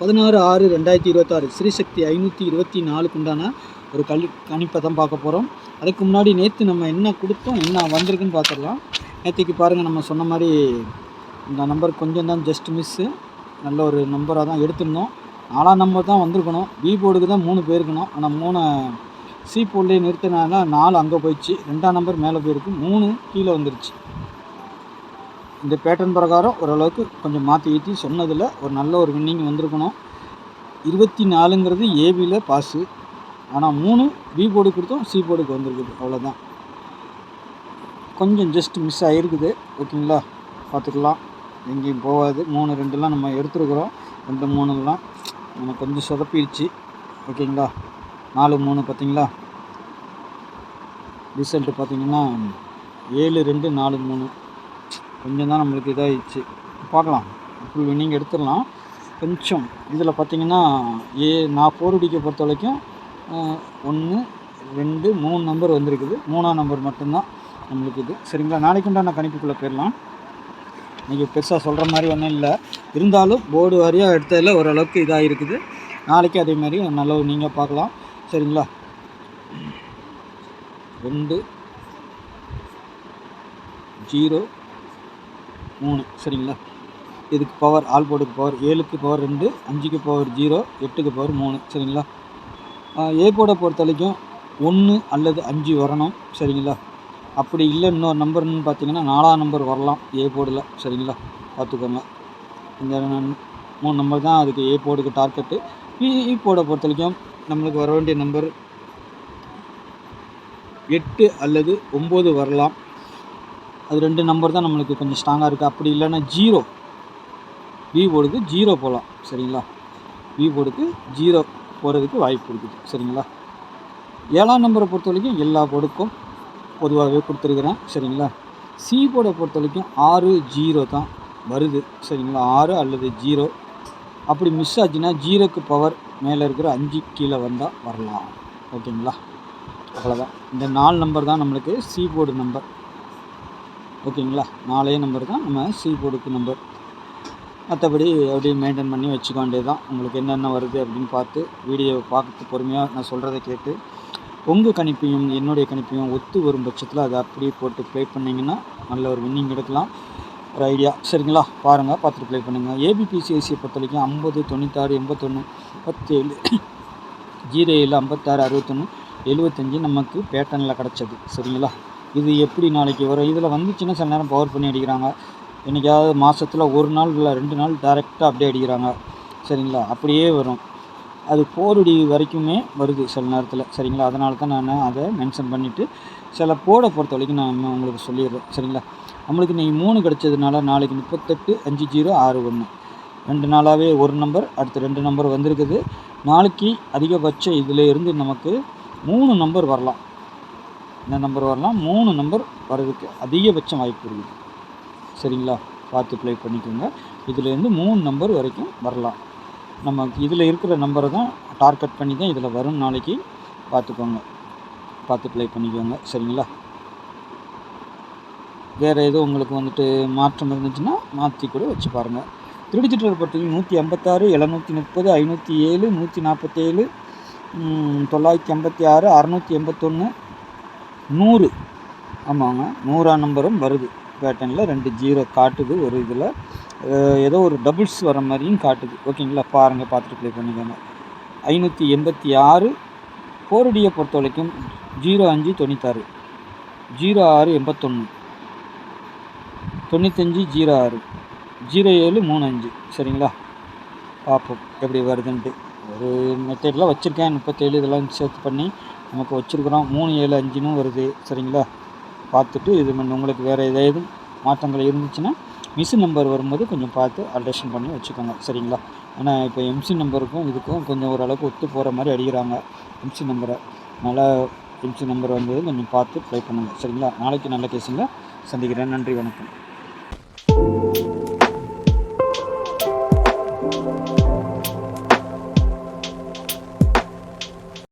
16/6/2026 ஸ்ரீசக்தி 524க்கு உண்டான ஒரு கணிப்பை தான் பார்க்க போகிறோம். அதுக்கு முன்னாடி நேற்று நம்ம என்ன கொடுத்தோம், என்ன வந்திருக்குன்னு பார்த்துடலாம். நேற்றுக்கு பாருங்கள், நம்ம சொன்ன மாதிரி இந்த நம்பர் கொஞ்சம் தான் ஜஸ்ட் மிஸ்ஸு. நல்ல ஒரு நம்பராக தான் எடுத்திருந்தோம். 4ஆம் நம்பர் தான் வந்திருக்கணும். பி போர்டுக்கு தான் 3 போயிருக்கணும். ஆனால் 3 சி போர்ட்லேயே நிறுத்தினால 4 அங்கே போயிடுச்சு. 2ஆம் நம்பர் மேலே போயிருக்கு, 3 கீழே வந்துருச்சு. இந்த பேட்டர்ன் பிரகாரம் ஓரளவுக்கு கொஞ்சம் மாற்றி சொன்னதில் ஒரு நல்ல ஒரு வின்னிங் வந்திருக்கணும். 24ங்கிறது ஏபியில் பாஸு. ஆனால் 3 பி போர்டு கொடுத்தோம், சி போர்டுக்கு வந்திருக்குது. அவ்வளோதான், கொஞ்சம் ஜஸ்ட் மிஸ் ஆகிருக்குது. ஓகேங்களா, பார்த்துக்கலாம், எங்கேயும் போகாது. 3 2லாம் நம்ம எடுத்துருக்குறோம். 2 3லாம் நம்ம கொஞ்சம் சொதப்பிடுச்சு. ஓகேங்களா, 4 3 பார்த்தீங்களா, ரிசல்ட்டு பார்த்தீங்கன்னா 7 2 4 3 கொஞ்சம் தான் நம்மளுக்கு இதாகிடுச்சு. பார்க்கலாம், ஃபுல் வின்னிங் எடுத்துடலாம். கொஞ்சம் இதில் பார்த்தீங்கன்னா நான் 4 அடிக்க பொறுத்த வரைக்கும் 1 2 3 நம்பர் வந்திருக்குது. 3ஆம் நம்பர் மட்டும்தான் நம்மளுக்கு இது. சரிங்களா, நாளைக்கு உண்டான கணிப்புக்குள்ளே போயிடலாம். இன்றைக்கி பெருசாக சொல்கிற மாதிரி ஒன்றும் இல்லை, இருந்தாலும் போர்டு வாரியாக எடுத்ததில் ஓரளவுக்கு இதாக இருக்குது. நாளைக்கு அதே மாதிரி நல்ல நீங்கள் பார்க்கலாம். சரிங்களா, 2 0 3. சரிங்களா, இதுக்கு பவர் ஆல் போர்டுக்கு பவர் 7க்கு பவர் 2, 5க்கு பவர் 0, 8க்கு பவர் 3. சரிங்களா, ஏ போர்டை பொறுத்த வரைக்கும் 1 அல்லது 5 வரணும். சரிங்களா, அப்படி இல்லை இன்னொரு நம்பர்னு பார்த்தீங்கன்னா 4ஆம் நம்பர் வரலாம் ஏ போர்டில். சரிங்களா, பார்த்துக்கோங்க. இந்த 3 நம்பர் தான் அதுக்கு ஏ போர்டுக்கு டார்கெட்டு. பி போர்டை பொறுத்த வரைக்கும் நம்மளுக்கு வர வேண்டிய நம்பர் 8 அல்லது 9 வரலாம். அது 2 நம்பர் தான் நம்மளுக்கு கொஞ்சம் ஸ்ட்ராங்காக இருக்குது. அப்படி இல்லைன்னா 0, பி போர்டுக்கு 0 போகலாம். சரிங்களா, பி போர்டுக்கு 0 போகிறதுக்கு வாய்ப்பு இருக்குது. சரிங்களா, 7ஆம் நம்பரை பொறுத்த வரைக்கும் எல்லா போர்டுக்கும் பொதுவாகவே கொடுத்துருக்குறேன். சரிங்களா, சி போர்டை பொறுத்த வரைக்கும் 6 0 தான் வருது. சரிங்களா, 6 அல்லது 0. அப்படி மிஸ் ஆச்சுன்னா 0க்கு பவர் மேலே இருக்கிற 5 கீழே வந்தால் வரலாம். ஓகேங்களா, அவ்வளோதான். இந்த 4 நம்பர் தான் நம்மளுக்கு சி போர்டு நம்பர். ஓகேங்களா, 4 நம்பர் தான் நம்ம சி போர்டுக்கு நம்பர். மற்றபடி அப்படியே மெயின்டைன் பண்ணி வச்சுக்க வேண்டியது தான். உங்களுக்கு என்னென்ன வருது அப்படின்னு பார்த்து வீடியோவை பார்த்து பொறுமையாக நான் சொல்கிறத கேட்டு உங்கள் கணிப்பையும் என்னுடைய கணிப்பையும் ஒத்து வரும் பட்சத்தில் அதை அப்படியே போட்டு ப்ளே பண்ணிங்கன்னா நல்ல ஒரு வின்னிங் எடுக்கலாம். ஒரு ஐடியா. சரிங்களா, பாருங்கள், பார்த்துட்டு ப்ளே பண்ணுங்கள். ஏபிபிசிஐசியை பொறுத்த வரைக்கும் 50 96 81 17 07 56 61 75 நமக்கு பேட்டர்னில் கிடச்சது. சரிங்களா, இது எப்படி நாளைக்கு வரும், இதில் வந்துச்சுன்னா சில நேரம் பவர் பண்ணி அடிக்கிறாங்க. என்றைக்காவது மாதத்தில் 1 நாள் இல்லை 2 நாள் டேரெக்டாக அப்படியே அடிக்கிறாங்க. சரிங்களா, அப்படியே வரும். அது 4 அடி வரைக்குமே வருது சில நேரத்தில். சரிங்களா, அதனால தான் நான் அதை மென்ஷன் பண்ணிவிட்டு சில போர்டை பொறுத்த வரைக்கும் நான் உங்களுக்கு சொல்லிடுறேன். சரிங்களா, நம்மளுக்கு இன்றைக்கி 3 கிடச்சதுனால நாளைக்கு 38 5 0 6 1 2 நாளாகவே ஒரு நம்பர், அடுத்து 2 நம்பர் வந்திருக்குது. நாளைக்கு அதிகபட்சம் இதில் இருந்து நமக்கு 3 நம்பர் வரலாம். இந்த நம்பர் வரலாம், 3 நம்பர் வர்றதுக்கு அதிகபட்சம் வாய்ப்பு இருக்குது. சரிங்களா, பார்த்து ப்ளே பண்ணிக்கோங்க. இதிலேருந்து 3 நம்பர் வரைக்கும் வரலாம். நம்ம இதில் இருக்கிற நம்பரை தான் டார்கெட் பண்ணி தான் இதில் வரும். நாளைக்கு பார்த்துக்கோங்க, பார்த்து ப்ளே பண்ணிக்கோங்க. சரிங்களா, வேறு எதுவும் உங்களுக்கு வந்துட்டு மாற்றம் இருந்துச்சுன்னா மாற்றி கூட வச்சு பாருங்கள். திருடிச்சிட்டரை பொறுத்தவரைக்கும் 156 730 507 147 956 681 100. ஆமாங்க, 100ஆம் நம்பரும் வருது. பேட்டர்னில் 2 0 காட்டுது. ஒரு இதில் ஏதோ ஒரு டபுள்ஸ் வர மாதிரியும் காட்டுது. ஓகேங்களா, பாருங்கள், பார்த்துட்டு ப்ளே பண்ணிக்கோங்க. 586 4டியை பொறுத்த வரைக்கும் 05 96 06 81 95 06 07 35. சரிங்களா, பார்ப்போம் எப்படி வருதுன்ட்டு. ஒரு மெத்தடில் வச்சுருக்கேன். 37 இதெல்லாம் சேர்த்து பண்ணி நமக்கு வச்சுருக்குறோம். 3 7 5ன்னு வருது. சரிங்களா, பார்த்துட்டு இது உங்களுக்கு வேறு ஏதாவது மாற்றங்கள் இருந்துச்சுன்னா மிஷின் நம்பர் வரும்போது கொஞ்சம் பார்த்து அல்ட்ரேஷன் பண்ணி வச்சுக்கோங்க. சரிங்களா, ஏன்னா இப்போ எம்சி நம்பருக்கும் இதுக்கும் கொஞ்சம் ஓரளவுக்கு ஒத்து போகிற மாதிரி அடிக்கிறாங்க எம்சி நம்பரை. அதனால் எம்சி நம்பர் வந்தது கொஞ்சம் பார்த்து ப்ளே பண்ணுங்கள். சரிங்களா, நாளைக்கு நல்ல கேஸுங்க சந்திக்கிறேன். நன்றி, வணக்கம்.